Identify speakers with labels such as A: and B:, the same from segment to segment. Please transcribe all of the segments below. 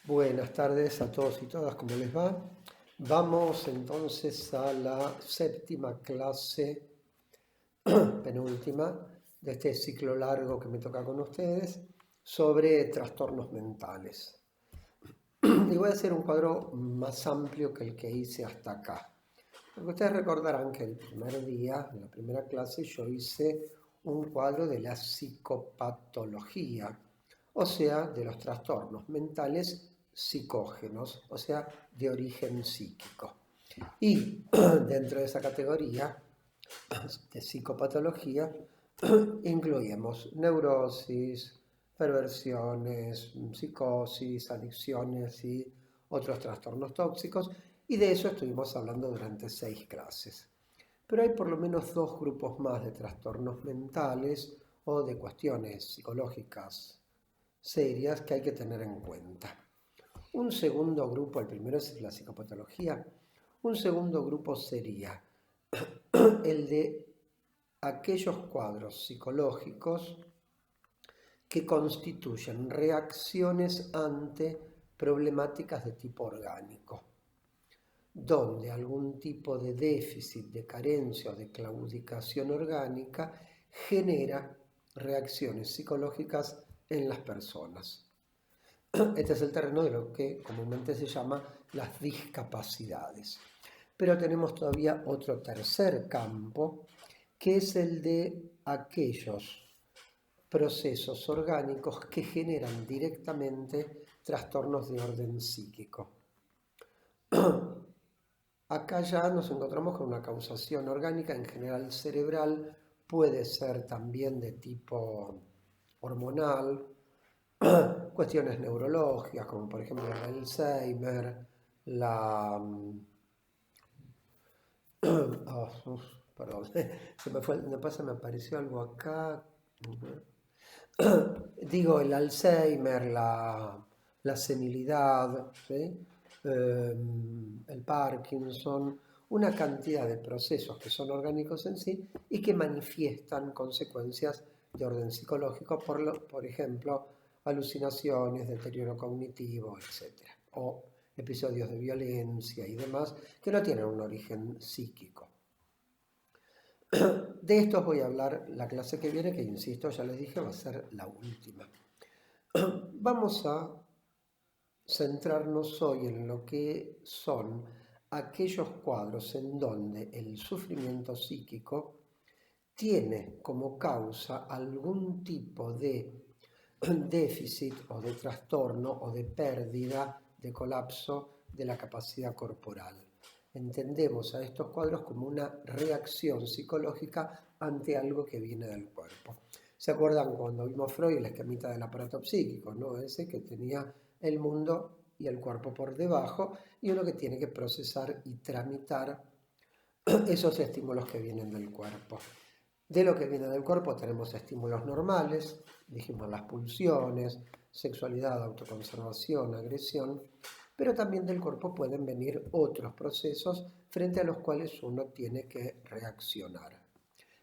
A: Buenas tardes a todos y todas, ¿cómo les va? Vamos entonces a la séptima clase, penúltima, de este ciclo largo que me toca con ustedes, sobre trastornos mentales. Y voy a hacer un cuadro más amplio que el que hice hasta acá. Porque ustedes recordarán que el primer día, en la primera clase, yo hice un cuadro de la psicopatología, o sea, de los trastornos mentales psicógenos, o sea, de origen psíquico. Y dentro de esa categoría de psicopatología incluimos neurosis, perversiones, psicosis, adicciones y otros trastornos tóxicos, y de eso estuvimos hablando durante 6 clases. Pero hay por lo menos 2 grupos más de trastornos mentales o de cuestiones psicológicas serias que hay que tener en cuenta. Un segundo grupo, el primero es la psicopatología, un segundo grupo sería el de aquellos cuadros psicológicos que constituyen reacciones ante problemáticas de tipo orgánico, donde algún tipo de déficit, de carencia o de claudicación orgánica genera reacciones psicológicas en las personas. Este es el terreno de lo que comúnmente se llama las discapacidades. Pero tenemos todavía otro tercer campo, que es el de aquellos procesos orgánicos que generan directamente trastornos de orden psíquico. Acá ya nos encontramos con una causación orgánica, en general cerebral, puede ser también de tipo hormonal, cuestiones neurológicas, como por ejemplo el Alzheimer, perdón, me apareció algo acá. Digo, el Alzheimer, la senilidad, ¿sí? El Parkinson, una cantidad de procesos que son orgánicos en sí y que manifiestan consecuencias de orden psicológico, por ejemplo, alucinaciones, deterioro cognitivo, etc. O episodios de violencia y demás que no tienen un origen psíquico. De estos voy a hablar la clase que viene, que insisto, ya les dije, va a ser la última. Vamos a centrarnos hoy en lo que son aquellos cuadros en donde el sufrimiento psíquico tiene como causa algún tipo de déficit o de trastorno o de pérdida, de colapso de la capacidad corporal. Entendemos a estos cuadros como una reacción psicológica ante algo que viene del cuerpo. ¿Se acuerdan cuando vimos Freud, la esquemita del aparato psíquico, ¿no? Ese que tenía el mundo y el cuerpo por debajo, y uno que tiene que procesar y tramitar esos estímulos que vienen del cuerpo. De lo que viene del cuerpo tenemos estímulos normales, dijimos las pulsiones, sexualidad, autoconservación, agresión, pero también del cuerpo pueden venir otros procesos frente a los cuales uno tiene que reaccionar.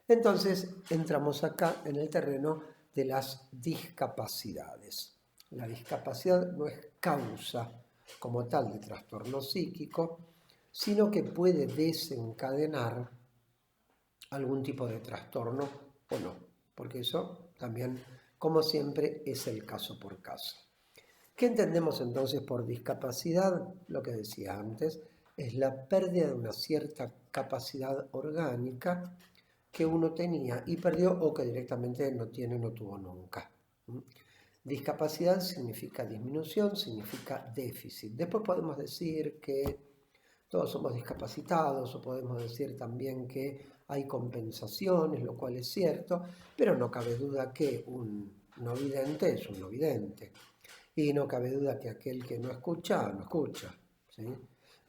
A: Entonces entramos acá en el terreno de las discapacidades. La discapacidad no es causa como tal de trastorno psíquico, sino que puede desencadenar algún tipo de trastorno o no, porque eso también, como siempre, es el caso por caso. ¿Qué entendemos entonces por discapacidad? Lo que decía antes, es la pérdida de una cierta capacidad orgánica que uno tenía y perdió o que directamente no tiene, no tuvo nunca. Discapacidad significa disminución, significa déficit. Después podemos decir que todos somos discapacitados o podemos decir también que hay compensaciones, lo cual es cierto, pero no cabe duda que un no vidente es un no vidente. Y no cabe duda que aquel que no escucha, no escucha, ¿sí?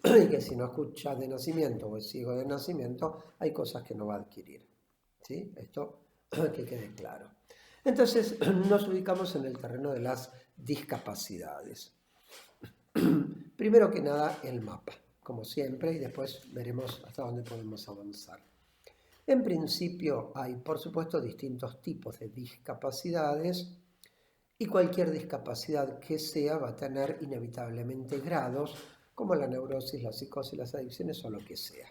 A: Y que si no escucha de nacimiento o es ciego de nacimiento, hay cosas que no va a adquirir, ¿sí? Esto que quede claro. Entonces nos ubicamos en el terreno de las discapacidades. Primero que nada, el mapa, como siempre, y después veremos hasta dónde podemos avanzar. En principio hay, por supuesto, distintos tipos de discapacidades Y cualquier discapacidad que sea va a tener inevitablemente grados, como la neurosis, la psicosis, las adicciones o lo que sea.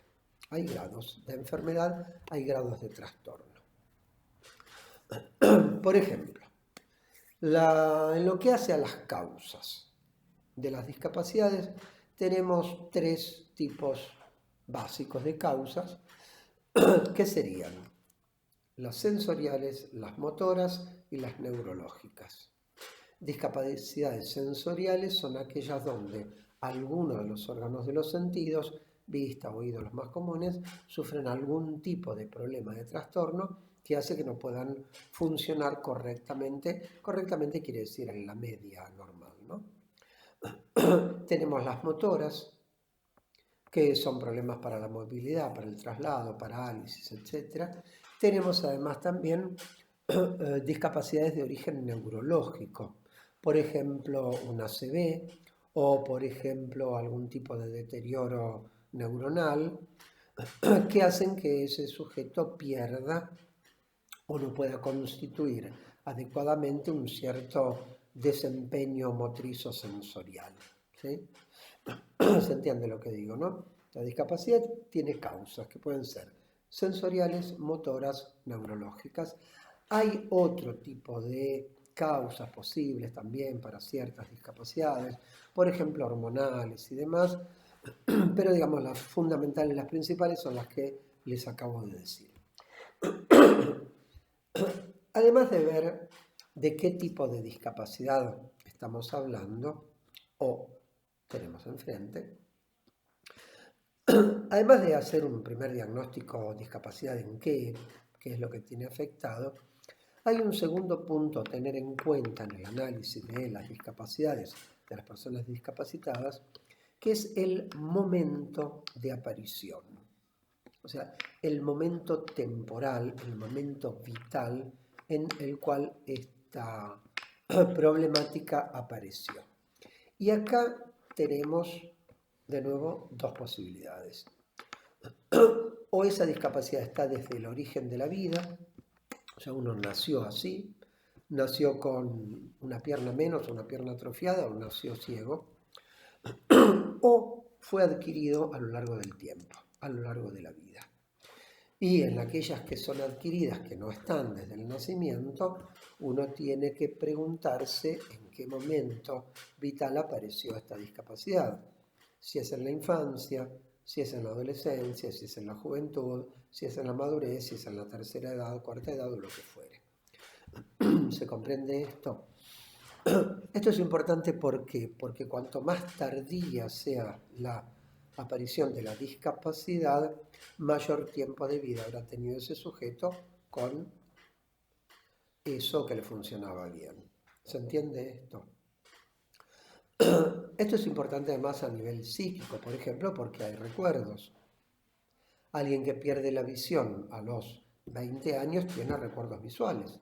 A: Hay grados de enfermedad, hay grados de trastorno. Por ejemplo, en lo que hace a las causas de las discapacidades, tenemos tres tipos básicos de causas, que serían las sensoriales, las motoras y las neurológicas. Discapacidades sensoriales son aquellas donde alguno de los órganos de los sentidos, vista, oído, los más comunes, sufren algún tipo de problema de trastorno que hace que no puedan funcionar correctamente. Correctamente quiere decir en la media normal, ¿no? Tenemos las motoras, que son problemas para la movilidad, para el traslado, parálisis, etc. Tenemos además también discapacidades de origen neurológico, por ejemplo, un ACV o, por ejemplo, algún tipo de deterioro neuronal que hacen que ese sujeto pierda o no pueda constituir adecuadamente un cierto desempeño motriz o sensorial. ¿Sí? Se entiende lo que digo, ¿no? La discapacidad tiene causas que pueden ser sensoriales, motoras, neurológicas. Hay otro tipo de causas posibles también para ciertas discapacidades, por ejemplo, hormonales y demás, pero digamos las fundamentales, las principales son las que les acabo de decir. Además de ver de qué tipo de discapacidad estamos hablando o tenemos enfrente, además de hacer un primer diagnóstico de discapacidad en qué es lo que tiene afectado, hay un segundo punto a tener en cuenta en el análisis de las discapacidades de las personas discapacitadas, que es el momento de aparición. O sea, el momento temporal, el momento vital en el cual esta problemática apareció. Y acá tenemos de nuevo dos posibilidades. O esa discapacidad está desde el origen de la vida, o sea, uno nació así, nació con una pierna menos o una pierna atrofiada o nació ciego, o fue adquirido a lo largo del tiempo, a lo largo de la vida. Y en aquellas que son adquiridas, que no están desde el nacimiento, uno tiene que preguntarse en qué momento vital apareció esta discapacidad. Si es en la infancia, si es en la adolescencia, si es en la juventud, si es en la madurez, si es en la tercera edad, cuarta edad o lo que fuere. ¿Se comprende esto? Esto es importante porque cuanto más tardía sea la aparición de la discapacidad, mayor tiempo de vida habrá tenido ese sujeto con eso que le funcionaba bien. ¿Se entiende esto? Esto es importante además a nivel psíquico, por ejemplo, porque hay recuerdos. Alguien que pierde la visión a los 20 años tiene recuerdos visuales.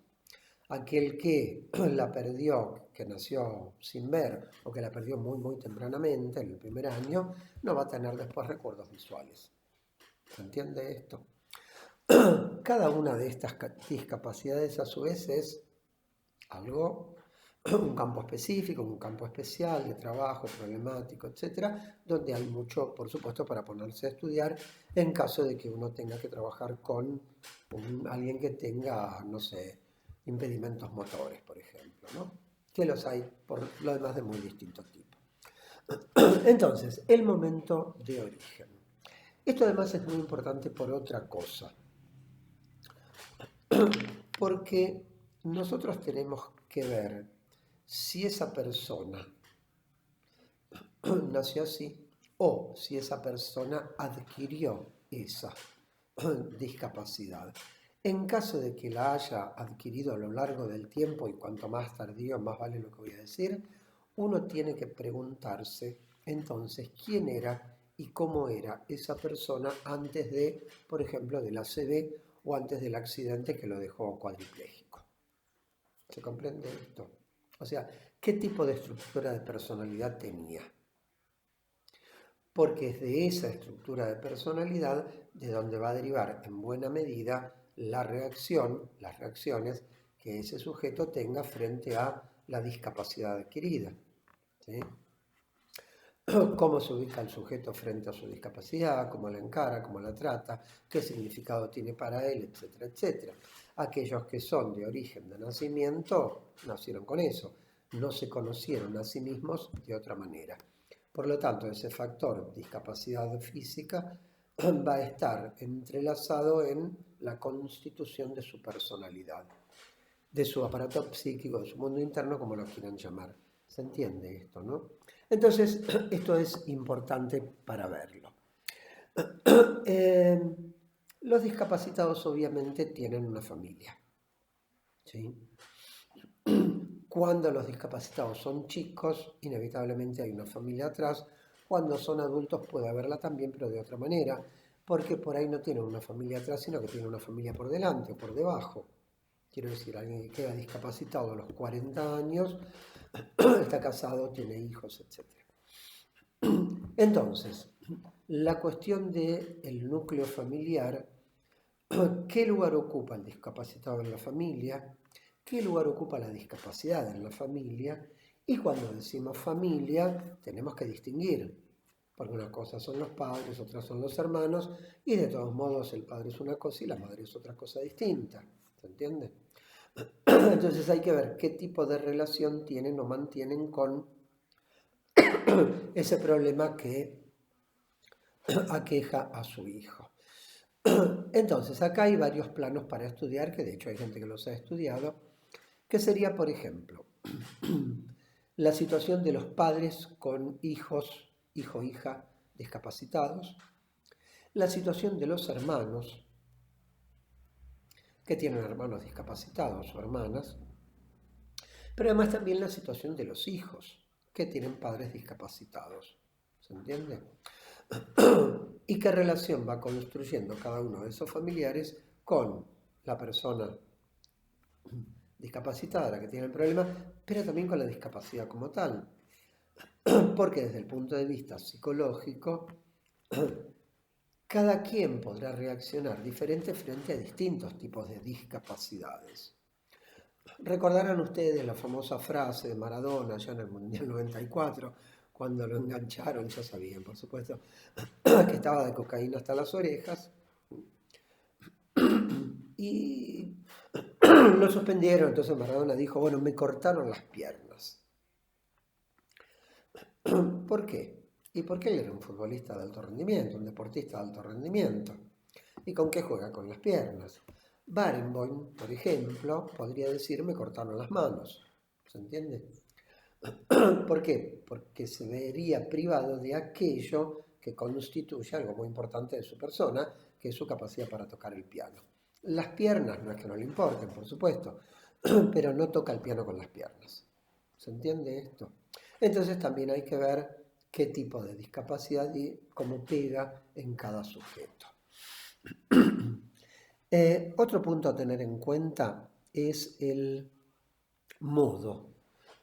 A: Aquel que la perdió, que nació sin ver o que la perdió muy, muy tempranamente, en el primer año, no va a tener después recuerdos visuales. ¿Se entiende esto? Cada una de estas discapacidades a su vez es algo, un campo específico, un campo especial de trabajo, problemático, etcétera, donde hay mucho, por supuesto, para ponerse a estudiar en caso de que uno tenga que trabajar con alguien que tenga, no sé, impedimentos motores, por ejemplo, ¿no? Que los hay, por lo demás, de muy distintos tipos. Entonces, el momento de origen. Esto además es muy importante por otra cosa, porque nosotros tenemos que ver si esa persona nació así o si esa persona adquirió esa discapacidad. En caso de que la haya adquirido a lo largo del tiempo, y cuanto más tardío, más vale lo que voy a decir, uno tiene que preguntarse entonces quién era y cómo era esa persona antes de, por ejemplo, del ACV o antes del accidente que lo dejó cuadripléjico. ¿Se comprende esto? O sea, ¿qué tipo de estructura de personalidad tenía? Porque es de esa estructura de personalidad de donde va a derivar en buena medida la reacción, las reacciones que ese sujeto tenga frente a la discapacidad adquirida, ¿sí? Cómo se ubica el sujeto frente a su discapacidad, cómo la encara, cómo la trata, qué significado tiene para él, etcétera, etcétera. Aquellos que son de origen de nacimiento nacieron con eso, no se conocieron a sí mismos de otra manera. Por lo tanto, ese factor discapacidad física va a estar entrelazado en la constitución de su personalidad, de su aparato psíquico, de su mundo interno, como lo quieran llamar. ¿Se entiende esto, no? Entonces, esto es importante para verlo. Los discapacitados obviamente tienen una familia, ¿sí? Cuando los discapacitados son chicos, inevitablemente hay una familia atrás. Cuando son adultos puede haberla también, pero de otra manera, porque por ahí no tienen una familia atrás, sino que tienen una familia por delante o por debajo. Quiero decir, alguien que queda discapacitado a los 40 años, está casado, tiene hijos, etc. Entonces, la cuestión del núcleo familiar, ¿qué lugar ocupa el discapacitado en la familia? ¿Qué lugar ocupa la discapacidad en la familia? Y cuando decimos familia, tenemos que distinguir, porque una cosa son los padres, otras son los hermanos, y de todos modos el padre es una cosa y la madre es otra cosa distinta. ¿Se entiende? Entonces hay que ver qué tipo de relación tienen o mantienen con ese problema que aqueja a su hijo. Entonces acá hay varios planos para estudiar, que de hecho hay gente que los ha estudiado, que sería, por ejemplo, la situación de los padres con hijos, hijo-hija discapacitados, la situación de los hermanos que tienen hermanos discapacitados o hermanas, pero además también la situación de los hijos que tienen padres discapacitados. ¿Se entiende? Y qué relación va construyendo cada uno de esos familiares con la persona discapacitada, la que tiene el problema, pero también con la discapacidad como tal. Porque desde el punto de vista psicológico, cada quien podrá reaccionar diferente frente a distintos tipos de discapacidades. Recordarán ustedes la famosa frase de Maradona ya en el Mundial 94, cuando lo engancharon, ya sabían, por supuesto, que estaba de cocaína hasta las orejas, y lo suspendieron. Entonces Maradona dijo, bueno, me cortaron las piernas. ¿Por qué? Y porque él era un futbolista de alto rendimiento, un deportista de alto rendimiento. ¿Y con qué juega? Con las piernas. Barenboim, por ejemplo, podría decir, me cortaron las manos. ¿Se entiende? ¿Por qué? Porque se vería privado de aquello que constituye algo muy importante de su persona, que es su capacidad para tocar el piano. Las piernas no es que no le importen, por supuesto, pero no toca el piano con las piernas. ¿Se entiende esto? Entonces también hay que ver qué tipo de discapacidad y cómo pega en cada sujeto. Otro punto a tener en cuenta es el modo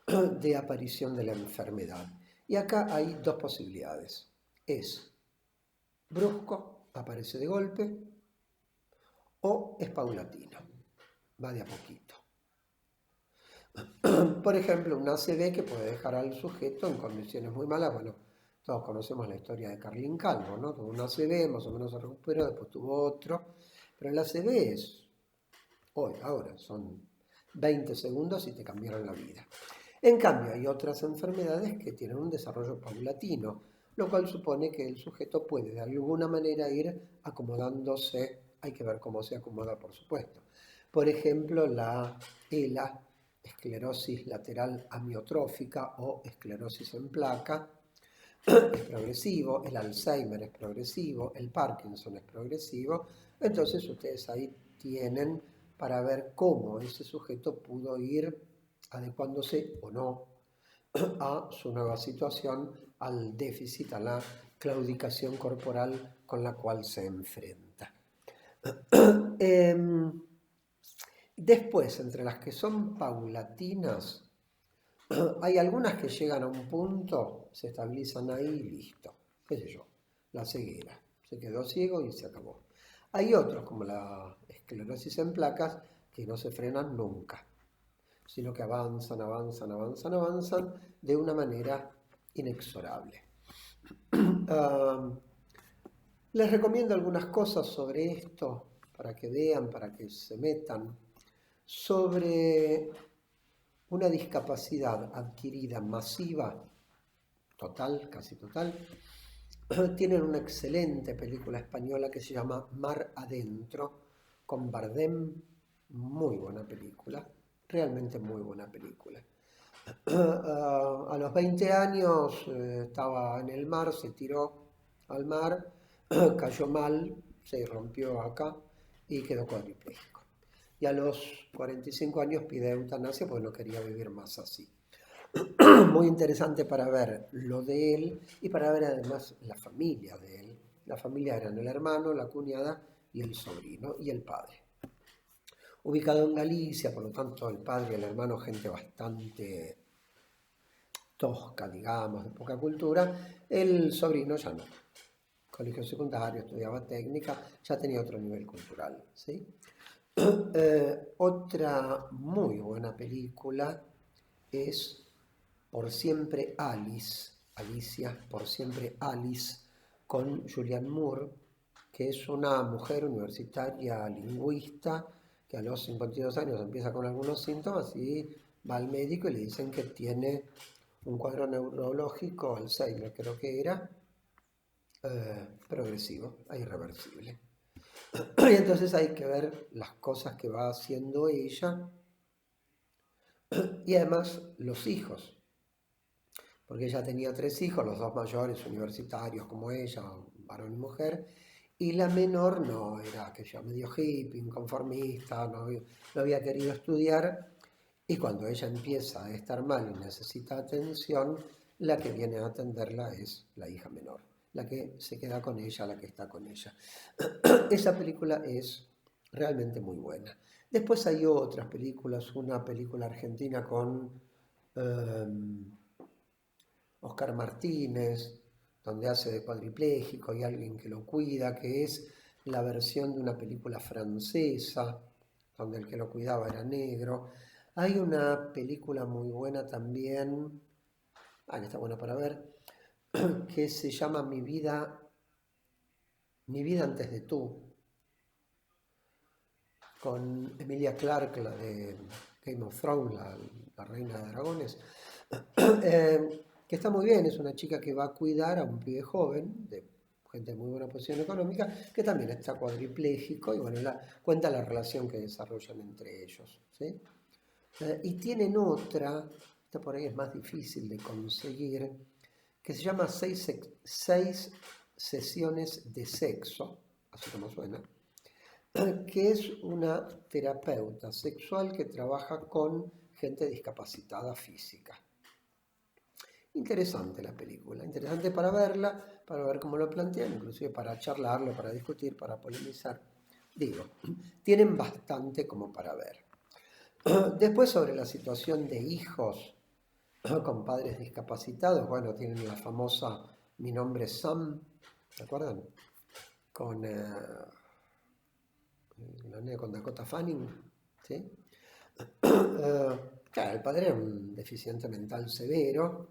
A: de aparición de la enfermedad. Y acá hay dos posibilidades. Es brusco, aparece de golpe, o es paulatino, va de a poquito. Por ejemplo, un ACV que puede dejar al sujeto en condiciones muy malas. Bueno, todos conocemos la historia de Carlín Calvo, ¿no? Tuvo un ACV, más o menos se recuperó, después tuvo otro. Pero el ACV es, ahora, son 20 segundos y te cambiaron la vida. En cambio, hay otras enfermedades que tienen un desarrollo paulatino, lo cual supone que el sujeto puede de alguna manera ir acomodándose. Hay que ver cómo se acomoda, por supuesto. Por ejemplo, la ELA, esclerosis lateral amiotrófica o esclerosis en placa, es progresivo, el Alzheimer es progresivo, el Parkinson es progresivo. Entonces ustedes ahí tienen para ver cómo ese sujeto pudo ir adecuándose o no a su nueva situación, al déficit, a la claudicación corporal con la cual se enfrenta. Después, entre las que son paulatinas, hay algunas que llegan a un punto, se estabilizan ahí y listo. ¿Qué sé yo? La ceguera. Se quedó ciego y se acabó. Hay otros, como la esclerosis en placas, que no se frenan nunca. sino que avanzan, avanzan, avanzan, avanzan de una manera inexorable. Les recomiendo algunas cosas sobre esto para que vean, para que se metan, sobre una discapacidad adquirida masiva, total, casi total. Tienen una excelente película española que se llama Mar Adentro, con Bardem, muy buena película, realmente muy buena película. A los 20 años estaba en el mar, se tiró al mar, cayó mal, se rompió acá y quedó cuadripléjico. Y a los 45 años pide eutanasia porque no quería vivir más así. Muy interesante para ver lo de él y para ver además la familia de él. La familia eran el hermano, la cuñada y el sobrino y el padre. Ubicado en Galicia, por lo tanto el padre y el hermano, gente bastante tosca, digamos, de poca cultura. El sobrino ya no. Colegio secundario, estudiaba técnica, ya tenía otro nivel cultural, ¿sí? Otra muy buena película es Por siempre Alice, Alicia, Por siempre Alice, con Julianne Moore, que es una mujer universitaria lingüista que a los 52 años empieza con algunos síntomas y va al médico y le dicen que tiene un cuadro neurológico, Alzheimer creo que era, progresivo e irreversible. Y entonces hay que ver las cosas que va haciendo ella y además los hijos, porque ella tenía 3 hijos, los 2 mayores universitarios como ella, varón y mujer, y la menor no, era aquella medio hippie, inconformista, no había querido estudiar, y cuando ella empieza a estar mal y necesita atención, la que viene a atenderla es la hija menor, la que se queda con ella, la que está con ella. Esa película es realmente muy buena. Después hay otras películas, una película argentina con Oscar Martínez, donde hace de cuadripléjico y alguien que lo cuida, que es la versión de una película francesa, donde el que lo cuidaba era negro. Hay una película muy buena también, que está buena para ver, que se llama Mi vida antes de tú, con Emilia Clarke, la de Game of Thrones, la reina de dragones, que está muy bien, es una chica que va a cuidar a un pibe joven, de gente de muy buena posición económica, que también está cuadripléjico, y bueno, cuenta la relación que desarrollan entre ellos, ¿sí? Y tienen otra, esta por ahí es más difícil de conseguir, que se llama seis sesiones de sexo, así como suena, que es una terapeuta sexual que trabaja con gente discapacitada física. Interesante la película, interesante para verla, para ver cómo lo plantean, inclusive para charlarlo, para discutir, para polemizar. Digo, tienen bastante como para ver. Después sobre la situación de hijos con padres discapacitados, bueno, tienen la famosa Mi nombre es Sam, ¿se acuerdan? Con la nena con Dakota Fanning, ¿sí? Claro, el padre era un deficiente mental severo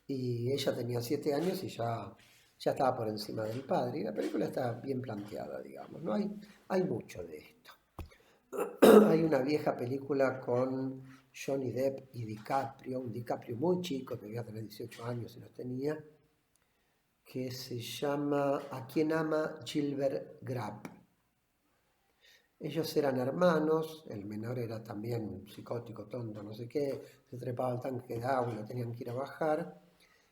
A: y ella tenía 7 años y ya estaba por encima del padre. Y la película está bien planteada, digamos, ¿no? Hay mucho de esto. Hay una vieja película con Johnny Depp y DiCaprio, un DiCaprio muy chico, que debía tener 18 años y los tenía, que se llama ¿A quién ama Gilbert Grape? Ellos eran hermanos, el menor era también psicótico, tonto, no sé qué, se trepaba al tanque de agua y lo tenían que ir a bajar.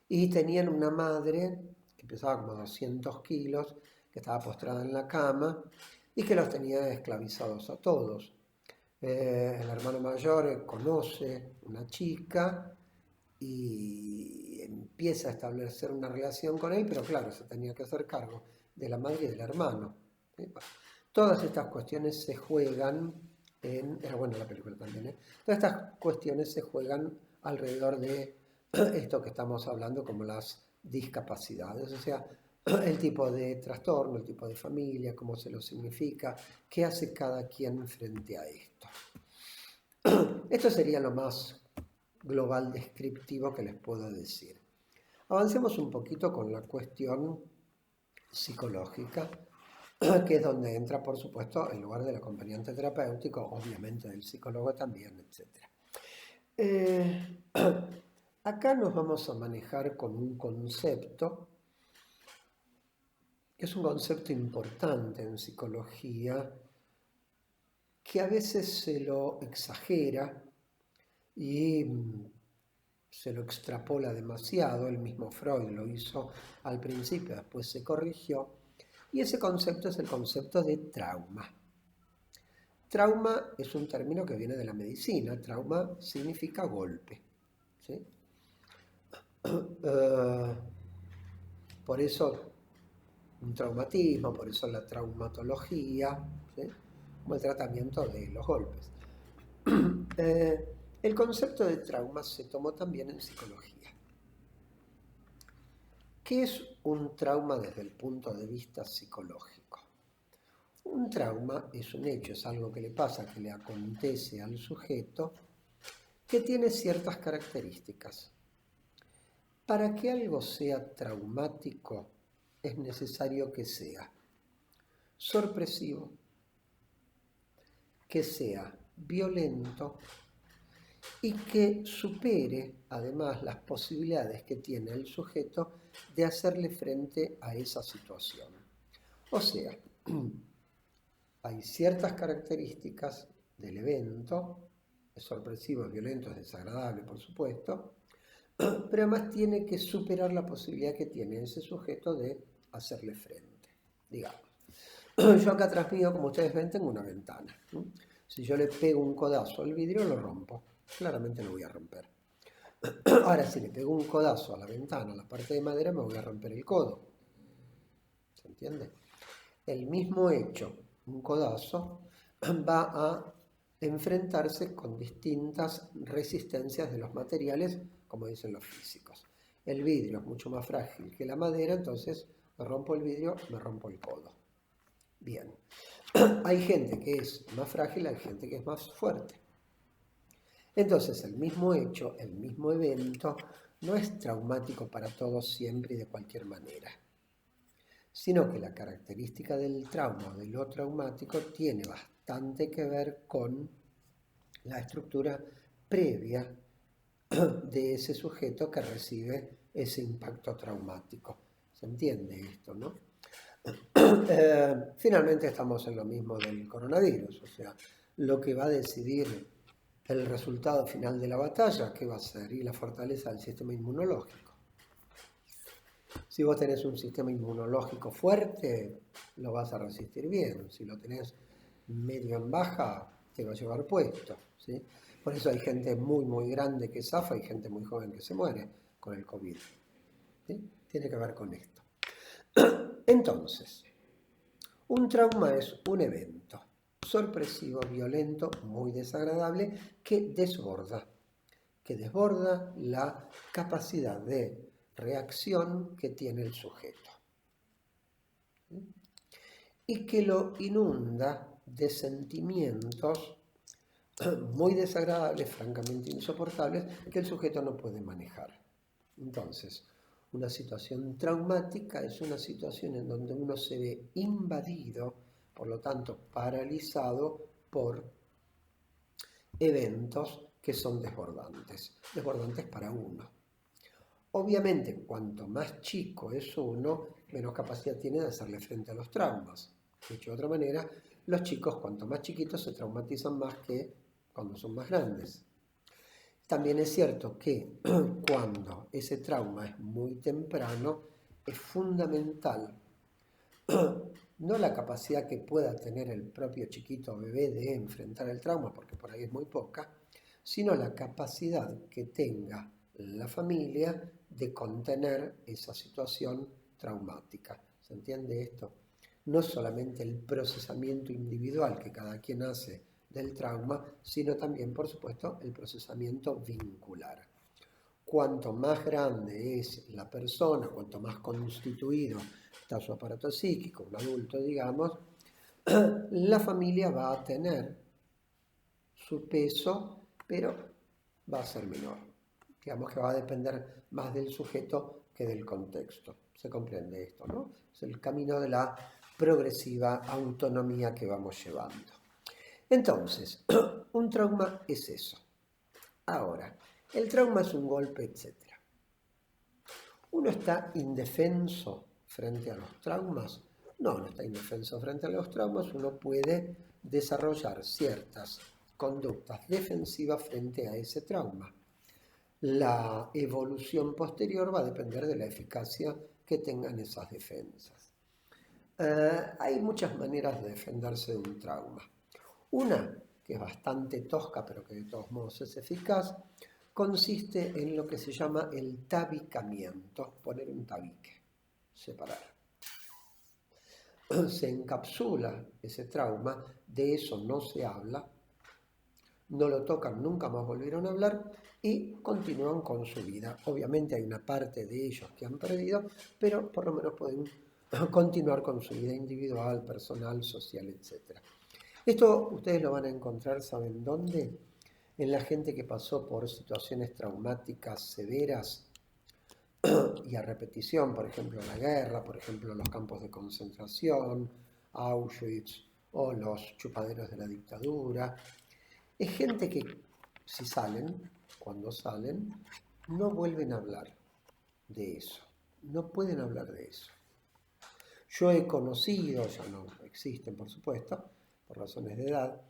A: Y tenían una madre que pesaba como 200 kilos, que estaba postrada en la cama y que los tenía esclavizados a todos. El hermano mayor conoce una chica y empieza a establecer una relación con él, pero claro, se tenía que hacer cargo de la madre y del hermano. Todas estas cuestiones se juegan era buena la película también, ¿eh? Todas estas cuestiones se juegan alrededor de esto que estamos hablando como las discapacidades, o sea, el tipo de trastorno, el tipo de familia, cómo se lo significa, qué hace cada quien frente a esto. Esto sería lo más global descriptivo que les puedo decir. Avancemos un poquito con la cuestión psicológica, que es donde entra, por supuesto, en lugar del acompañante terapéutico, obviamente del psicólogo también, etc. Acá nos vamos a manejar con un concepto, que es un concepto importante en psicología, que a veces se lo exagera y se lo extrapola demasiado. El mismo Freud lo hizo al principio, después se corrigió, y ese concepto es el concepto de trauma. Trauma es un término que viene de la medicina. Trauma significa golpe, ¿sí? Por eso un traumatismo, por eso la traumatología, ¿sí? Como el tratamiento de los golpes. El concepto de trauma se tomó también en psicología. ¿Qué es un trauma desde el punto de vista psicológico? Un trauma es un hecho, es algo que le pasa, que le acontece al sujeto, que tiene ciertas características. Para que algo sea traumático, es necesario que sea sorpresivo, que sea violento y que supere además las posibilidades que tiene el sujeto de hacerle frente a esa situación. O sea, hay ciertas características del evento, es sorpresivo, es violento, es desagradable, por supuesto, pero además tiene que superar la posibilidad que tiene ese sujeto de hacerle frente. Digamos, yo acá atrás mío, como ustedes ven, tengo una ventana. Si yo le pego un codazo al vidrio, lo rompo. Claramente lo voy a romper. Ahora, si le pego un codazo a la ventana, a la parte de madera, me voy a romper el codo. ¿Se entiende? El mismo hecho, un codazo, va a enfrentarse con distintas resistencias de los materiales, como dicen los físicos. El vidrio es mucho más frágil que la madera, entonces me rompo el vidrio, me rompo el codo. Bien, hay gente que es más frágil, hay gente que es más fuerte. Entonces, el mismo hecho, el mismo evento, no es traumático para todos siempre y de cualquier manera, sino que la característica del trauma o de lo traumático tiene bastante que ver con la estructura previa de ese sujeto que recibe ese impacto traumático. ¿Se entiende esto, no? Finalmente estamos en lo mismo del coronavirus, o sea, lo que va a decidir el resultado final de la batalla, ¿qué va a ser? Y la fortaleza del sistema inmunológico. Si vos tenés un sistema inmunológico fuerte, lo vas a resistir bien. Si lo tenés medio en baja, te va a llevar puesto, ¿sí? Por eso hay gente muy, muy grande que zafa y gente muy joven que se muere con el COVID, ¿sí? Tiene que ver con esto. Entonces, un trauma es un evento sorpresivo, violento, muy desagradable, que desborda la capacidad de reacción que tiene el sujeto. Y que lo inunda de sentimientos muy desagradables, francamente insoportables, que el sujeto no puede manejar. Entonces, una situación traumática es una situación en donde uno se ve invadido, por lo tanto paralizado por eventos que son desbordantes para uno. Obviamente, cuanto más chico es uno, menos capacidad tiene de hacerle frente a los traumas. Dicho de otra manera, los chicos cuanto más chiquitos se traumatizan más que cuando son más grandes. También es cierto que cuando ese trauma es muy temprano, es fundamental no la capacidad que pueda tener el propio chiquito bebé de enfrentar el trauma, porque por ahí es muy poca, sino la capacidad que tenga la familia de contener esa situación traumática. ¿Se entiende esto? No solamente el procesamiento individual que cada quien hace del trauma, sino también, por supuesto, el procesamiento vincular. Cuanto más grande es la persona, cuanto más constituido está su aparato psíquico, un adulto, digamos, la familia va a tener su peso, pero va a ser menor. Digamos que va a depender más del sujeto que del contexto. Se comprende esto, ¿no? Es el camino de la progresiva autonomía que vamos llevando. Entonces, un trauma es eso. Ahora, el trauma es un golpe, etc. ¿Uno está indefenso frente a los traumas? No, no está indefenso frente a los traumas. Uno puede desarrollar ciertas conductas defensivas frente a ese trauma. La evolución posterior va a depender de la eficacia que tengan esas defensas. Hay muchas maneras de defenderse de un trauma. Una, que es bastante tosca, pero que de todos modos es eficaz, consiste en lo que se llama el tabicamiento, poner un tabique, separar. Se encapsula ese trauma, de eso no se habla, no lo tocan, nunca más volvieron a hablar y continúan con su vida. Obviamente hay una parte de ellos que han perdido, pero por lo menos pueden continuar con su vida individual, personal, social, etc. Esto ustedes lo van a encontrar, ¿saben dónde? En la gente que pasó por situaciones traumáticas severas y a repetición, por ejemplo la guerra, por ejemplo los campos de concentración, Auschwitz o los chupaderos de la dictadura. Es gente que si salen, cuando salen, no vuelven a hablar de eso, no pueden hablar de eso. Yo he conocido, ya no existen por supuesto, por razones de edad,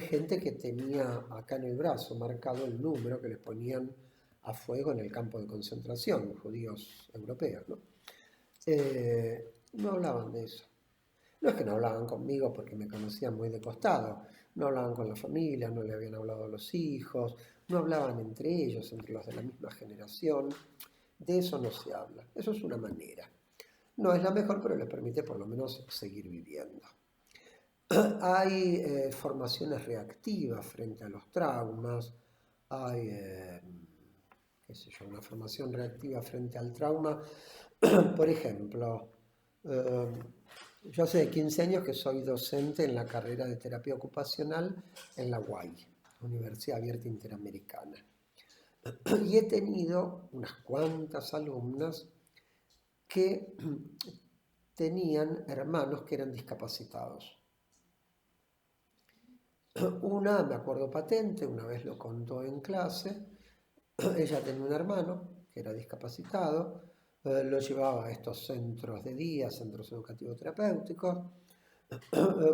A: gente que tenía acá en el brazo marcado el número que les ponían a fuego en el campo de concentración, judíos europeos, ¿no? No hablaban de eso. No es que no hablaban conmigo porque me conocían muy de costado, no hablaban con la familia, no le habían hablado a los hijos, no hablaban entre ellos, entre los de la misma generación. De eso no se habla. Eso es una manera. No es la mejor, pero les permite por lo menos seguir viviendo. Hay formaciones reactivas frente a los traumas, hay, qué sé yo, una formación reactiva frente al trauma. Por ejemplo, yo hace 15 años que soy docente en la carrera de terapia ocupacional en la UAI, Universidad Abierta Interamericana. Y he tenido unas cuantas alumnas que tenían hermanos que eran discapacitados. Una, me acuerdo patente, una vez lo contó en clase, ella tenía un hermano que era discapacitado, lo llevaba a estos centros de día, centros educativos terapéuticos.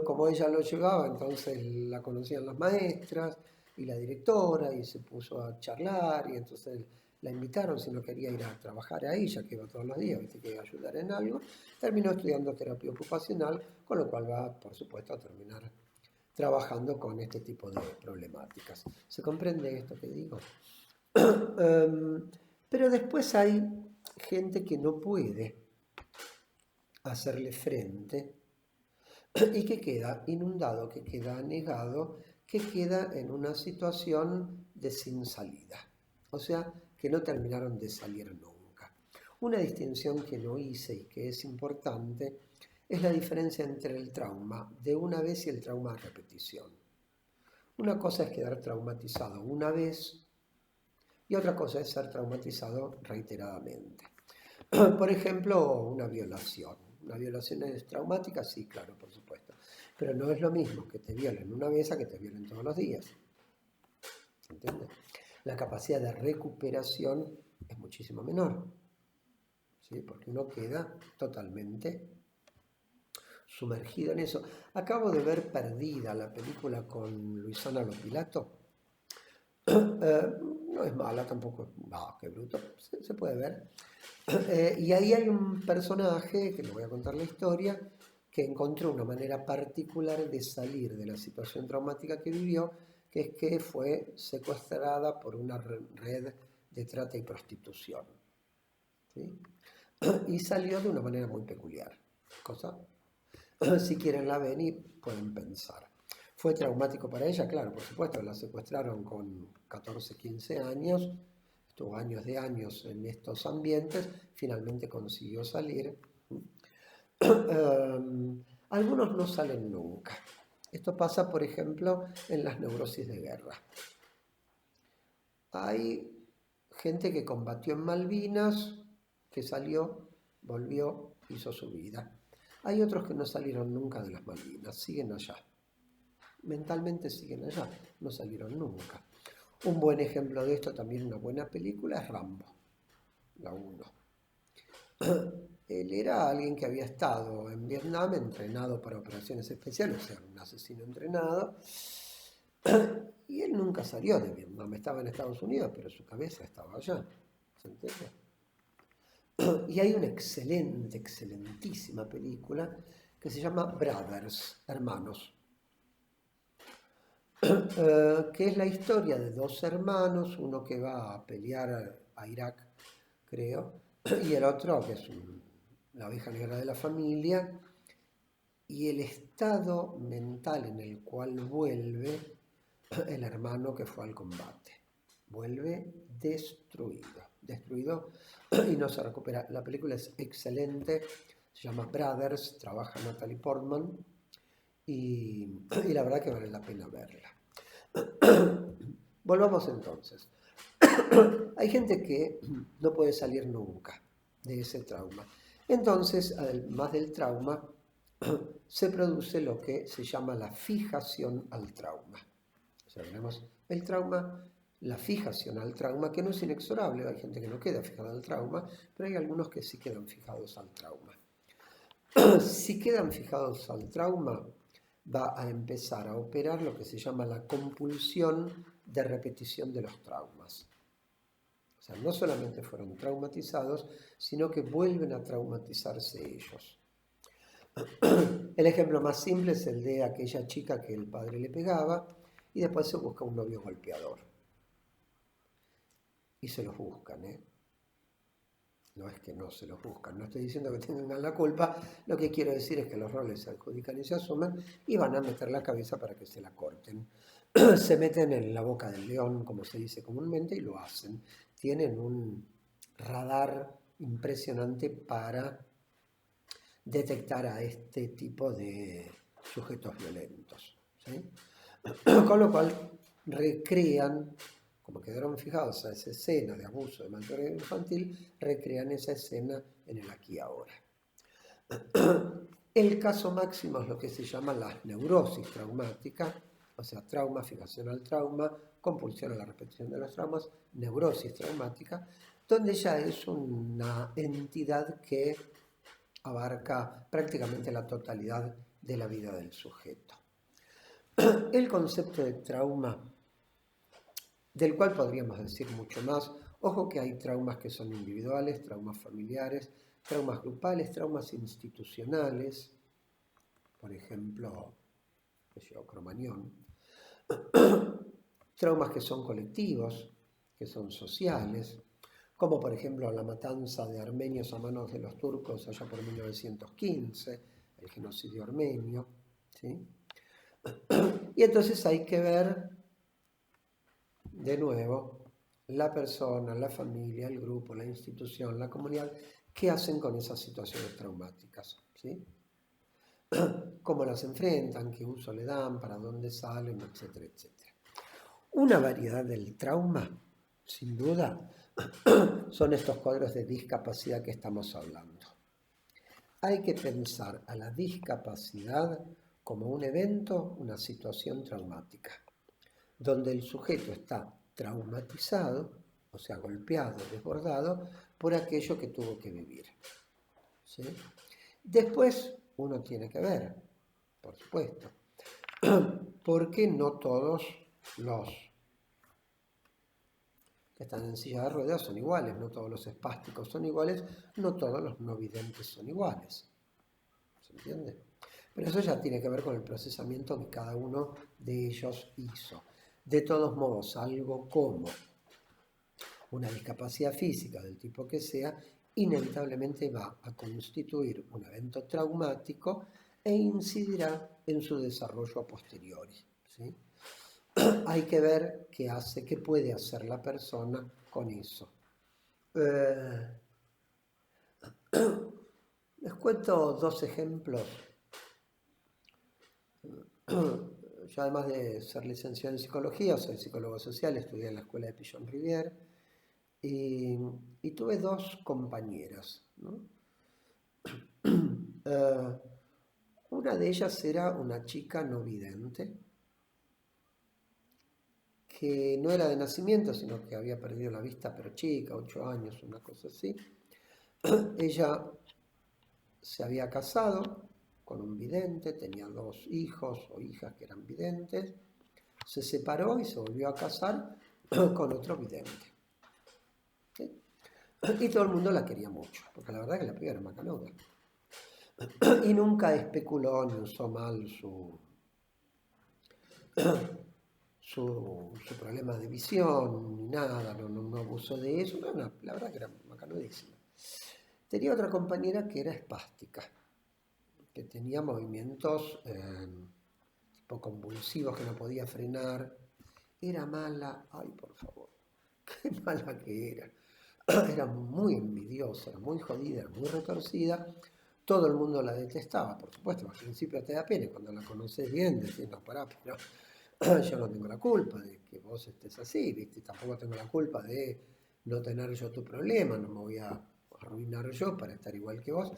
A: Como ella lo llevaba, entonces la conocían las maestras y la directora y se puso a charlar y entonces la invitaron si no quería ir a trabajar ahí, ya que iba todos los días, viste que iba a ayudar en algo. Terminó estudiando terapia ocupacional, con lo cual va, por supuesto, a terminar trabajando con este tipo de problemáticas. ¿Se comprende esto que digo? Pero después hay gente que no puede hacerle frente y que queda inundado, que queda anegado, que queda en una situación de sin salida. O sea, que no terminaron de salir nunca. Una distinción que no hice y que es importante es la diferencia entre el trauma de una vez y el trauma a repetición. Una cosa es quedar traumatizado una vez y otra cosa es ser traumatizado reiteradamente. Por ejemplo, una violación. ¿Una violación es traumática? Sí, claro, por supuesto. Pero no es lo mismo que te violen una vez a que te violen todos los días. ¿Entiendes? La capacidad de recuperación es muchísimo menor. ¿Sí? Porque uno queda totalmente sumergido en eso. Acabo de ver Perdida, la película con Luisana Lopilato. No es mala tampoco, no, qué bruto, se puede ver. Y ahí hay un personaje, que les voy a contar la historia, que encontró una manera particular de salir de la situación traumática que vivió, que es que fue secuestrada por una red de trata y prostitución. ¿Sí? Y salió de una manera muy peculiar. Cosa, si quieren la ven y pueden pensar. ¿Fue traumático para ella? Claro, por supuesto, la secuestraron con 14, 15 años, estuvo años de años en estos ambientes, finalmente consiguió salir. Algunos no salen nunca. Esto pasa, por ejemplo, en las neurosis de guerra. Hay gente que combatió en Malvinas, que salió, volvió, hizo su vida. Hay otros que no salieron nunca de las Malvinas, siguen allá. Mentalmente siguen allá, no salieron nunca. Un buen ejemplo de esto, también una buena película, es Rambo, la 1. Él era alguien que había estado en Vietnam entrenado para operaciones especiales, o sea, un asesino entrenado, y él nunca salió de Vietnam, estaba en Estados Unidos, pero su cabeza estaba allá, ¿se entiende? Y hay una excelentísima película que se llama Brothers, Hermanos, que es la historia de dos hermanos, uno que va a pelear a Irak, creo, y el otro que es la oveja negra de la familia, y el estado mental en el cual vuelve el hermano que fue al combate. Vuelve destruido y no se recupera. La película es excelente, se llama Brothers, trabaja Natalie Portman y la verdad que vale la pena verla. Volvamos entonces. Hay gente que no puede salir nunca de ese trauma. Entonces, además del trauma, se produce lo que se llama la fijación al trauma. O sea, tenemos el trauma, la fijación al trauma, que no es inexorable. Hay gente que no queda fijada al trauma, pero hay algunos que sí quedan fijados al trauma. Si quedan fijados al trauma, va a empezar a operar lo que se llama la compulsión de repetición de los traumas. O sea, no solamente fueron traumatizados, sino que vuelven a traumatizarse ellos. El ejemplo más simple es el de aquella chica que el padre le pegaba y después se busca un novio golpeador. Y se los buscan, ¿eh? No es que no se los buscan, no estoy diciendo que tengan la culpa, lo que quiero decir es que los roles se adjudican y se asumen y van a meter la cabeza para que se la corten. Se meten en la boca del león, como se dice comúnmente, y lo hacen. Tienen un radar impresionante para detectar a este tipo de sujetos violentos, ¿sí? Con lo cual recrean, como quedaron fijados a esa escena de abuso, de maltrato infantil, recrean esa escena en el aquí y ahora. El caso máximo es lo que se llama la neurosis traumática, o sea, trauma, fijación al trauma, compulsión a la repetición de los traumas, neurosis traumática, donde ya es una entidad que abarca prácticamente la totalidad de la vida del sujeto. El concepto de trauma, del cual podríamos decir mucho más, ojo que hay traumas que son individuales, traumas familiares, traumas grupales, traumas institucionales, por ejemplo, Cromañón, traumas que son colectivos, que son sociales, como por ejemplo la matanza de armenios a manos de los turcos allá por 1915, el genocidio armenio, ¿sí? Y entonces hay que ver de nuevo la persona, la familia, el grupo, la institución, la comunidad, qué hacen con esas situaciones traumáticas, ¿sí? Cómo las enfrentan, qué uso le dan, para dónde salen, etcétera, etcétera. Una variedad del trauma, sin duda, son estos cuadros de discapacidad que estamos hablando. Hay que pensar a la discapacidad como un evento, una situación traumática, donde el sujeto está traumatizado, o sea, golpeado, desbordado, por aquello que tuvo que vivir, ¿sí? Después uno tiene que ver, por supuesto, porque no todos los que están en silla de ruedas son iguales, no todos los espásticos son iguales, no todos los no videntes son iguales. ¿Se entiende? Pero eso ya tiene que ver con el procesamiento que cada uno de ellos hizo. De todos modos, algo como una discapacidad física del tipo que sea, inevitablemente va a constituir un evento traumático e incidirá en su desarrollo a posteriori, ¿sí? Hay que ver qué puede hacer la persona con eso. Les cuento dos ejemplos yo además de ser licenciado en psicología, soy psicólogo social, estudié en la escuela de Pillon Rivière y, y tuve dos compañeras, ¿no? Una de ellas era una chica no vidente, que no era de nacimiento, sino que había perdido la vista, pero chica, 8 años, una cosa así. Ella se había casado con un vidente, tenía 2 hijos o hijas que eran videntes, se separó y se volvió a casar con otro vidente. ¿Sí? Y todo el mundo la quería mucho, porque la verdad es que la piba era macanuda. Y nunca especuló ni usó mal su problema de visión, ni nada, no abusó de eso, la verdad que era macanudísima. Tenía otra compañera que era espástica, que tenía movimientos tipo convulsivos que no podía frenar. Era mala, ay por favor, qué mala que era. Era muy envidiosa, era muy jodida, era muy retorcida. Todo el mundo la detestaba, por supuesto, al principio te da pena y cuando la conoces bien decís, no, pará, pero yo no tengo la culpa de que vos estés así, ¿viste? Tampoco tengo la culpa de no tener yo tu problema, no me voy a arruinar yo para estar igual que vos.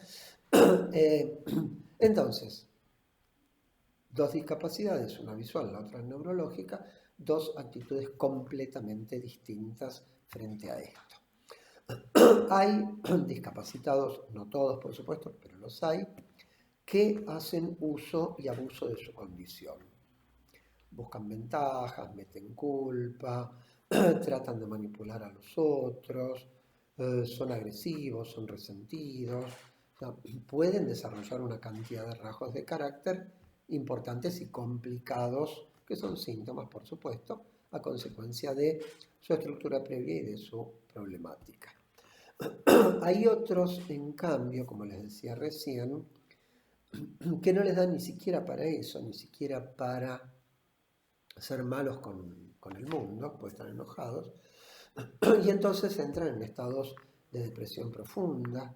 A: Entonces, dos discapacidades, una visual, la otra neurológica, dos actitudes completamente distintas frente a esto. Hay discapacitados, no todos por supuesto, pero los hay, que hacen uso y abuso de su condición. Buscan ventajas, meten culpa, tratan de manipular a los otros, son agresivos, son resentidos, o sea, pueden desarrollar una cantidad de rasgos de carácter importantes y complicados, que son síntomas, por supuesto, a consecuencia de su estructura previa y de su problemática. Hay otros, en cambio, como les decía recién, que no les dan ni siquiera para eso, ni siquiera para ser malos con el mundo, pues están enojados, y entonces entran en estados de depresión profunda,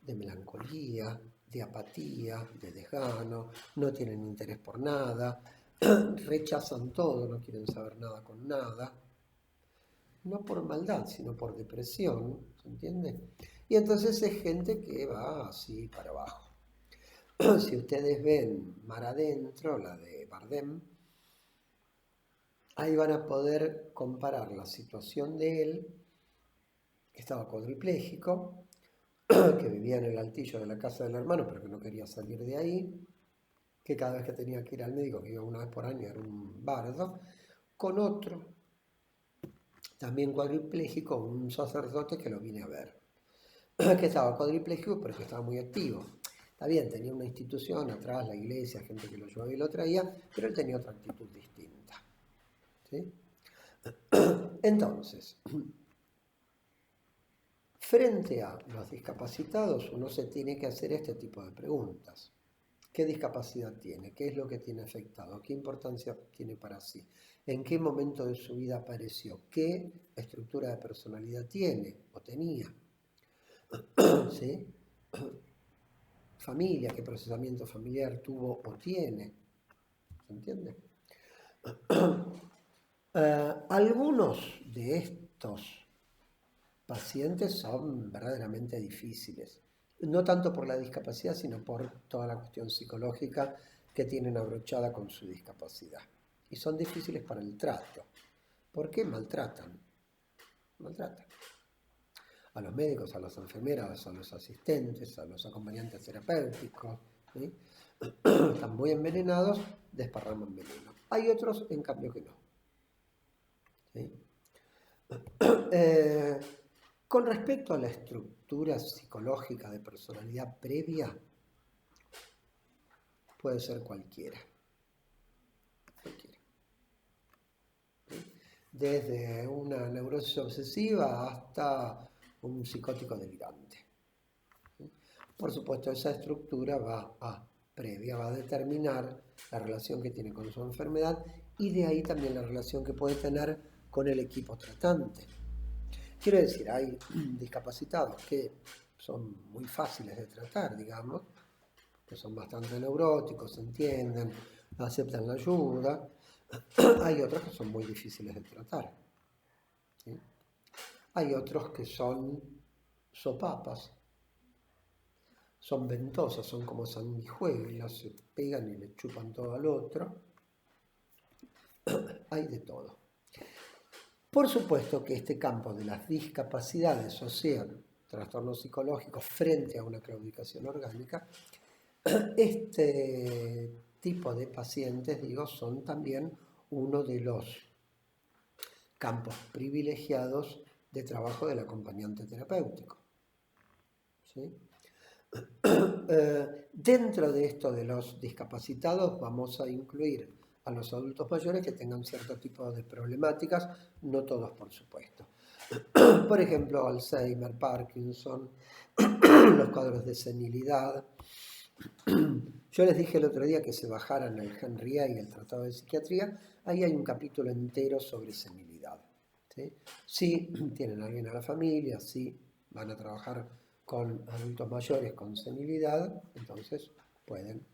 A: de melancolía, de apatía, de desgano, no tienen interés por nada, rechazan todo, no quieren saber nada con nada, no por maldad, sino por depresión, ¿se entiende? Y entonces es gente que va así para abajo. Si ustedes ven Mar Adentro, la de Bardem, ahí van a poder comparar la situación de él, que estaba cuadripléjico, que vivía en el altillo de la casa del hermano, pero que no quería salir de ahí, que cada vez que tenía que ir al médico, que iba una vez por año, era un bardo, con otro, también cuadripléjico, un sacerdote que lo vine a ver, que estaba cuadripléjico, pero que estaba muy activo. Está bien, tenía una institución atrás, la iglesia, gente que lo llevaba y lo traía, pero él tenía otra actitud distinta. ¿Sí? Entonces, frente a los discapacitados, uno se tiene que hacer este tipo de preguntas. ¿Qué discapacidad tiene? ¿Qué es lo que tiene afectado? ¿Qué importancia tiene para sí? ¿En qué momento de su vida apareció? ¿Qué estructura de personalidad tiene o tenía? ¿Sí? Familia, ¿qué procesamiento familiar tuvo o tiene? ¿Se entiende? Algunos de estos pacientes son verdaderamente difíciles, no tanto por la discapacidad, sino por toda la cuestión psicológica que tienen abrochada con su discapacidad. Y son difíciles para el trato. ¿Por qué maltratan? Maltratan a los médicos, a las enfermeras, a los asistentes, a los acompañantes terapéuticos, ¿sí? Están muy envenenados, desparraman veneno. Hay otros, en cambio, que no. ¿Sí? Con respecto a la estructura psicológica de personalidad previa, puede ser cualquiera. Cualquiera. ¿Sí? Desde una neurosis obsesiva hasta un psicótico delirante. ¿Sí? Por supuesto, esa estructura previa, va a determinar la relación que tiene con su enfermedad y de ahí también la relación que puede tener con el equipo tratante. Quiero decir, hay discapacitados que son muy fáciles de tratar, digamos, que son bastante neuróticos, se entienden, aceptan la ayuda. Hay otros que son muy difíciles de tratar, ¿sí? Hay otros que son sopapas, son ventosas, son como sanguijuelas, se pegan y le chupan todo al otro. Hay de todo. Por supuesto que este campo de las discapacidades, o sea, trastornos psicológicos frente a una claudicación orgánica, este tipo de pacientes, digo, son también uno de los campos privilegiados de trabajo del acompañante terapéutico, ¿sí? Dentro de esto de los discapacitados vamos a incluir a los adultos mayores que tengan cierto tipo de problemáticas, no todos por supuesto. Por ejemplo, Alzheimer, Parkinson, los cuadros de senilidad. Yo les dije el otro día que se bajaran el Henry A. y el Tratado de Psiquiatría, ahí hay un capítulo entero sobre senilidad, ¿sí? Si tienen a alguien a la familia, si van a trabajar con adultos mayores con senilidad, entonces pueden,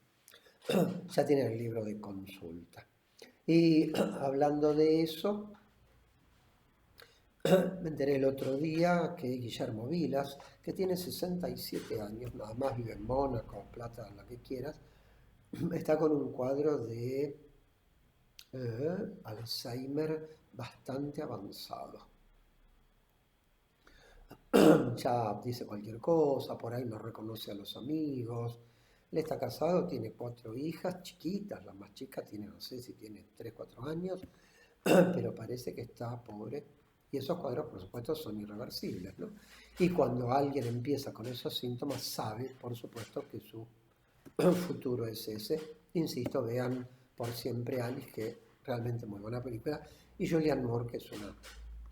A: ya tienen el libro de consulta. Y hablando de eso, me enteré el otro día que Guillermo Vilas, que tiene 67 años, nada más vive en Mónaco, plata, la que quieras, está con un cuadro de Alzheimer bastante avanzado. Ya dice cualquier cosa, por ahí no reconoce a los amigos. Él está casado, tiene 4 hijas chiquitas, la más chica tiene, no sé si tiene 3, 4 años, pero parece que está pobre. Y esos cuadros, por supuesto, son irreversibles, ¿no? Y cuando alguien empieza con esos síntomas, sabe, por supuesto, que su futuro es ese. Insisto, vean Por siempre Alice, que realmente muy buena película, y Julianne Moore, que es una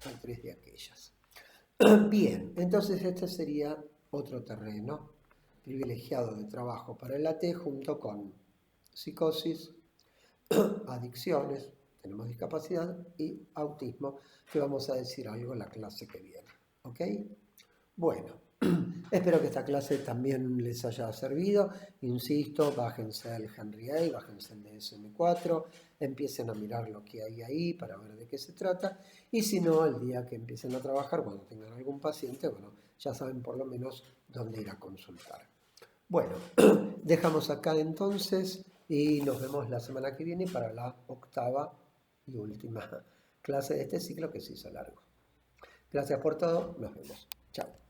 A: actriz de aquellas. Bien, entonces este sería otro terreno privilegiado de trabajo para el AT junto con psicosis, adicciones, tenemos discapacidad y autismo, que vamos a decir algo en la clase que viene. ¿Ok? Bueno, espero que esta clase también les haya servido. Insisto, bájense el Henry A, bájense el DSM-4, empiecen a mirar lo que hay ahí para ver de qué se trata. Y si no, el día que empiecen a trabajar, cuando tengan algún paciente, bueno, ya saben por lo menos dónde ir a consultar. Bueno, dejamos acá entonces y nos vemos la semana que viene para la 8ª y última clase de este ciclo que se hizo largo. Gracias por todo, nos vemos. Chao.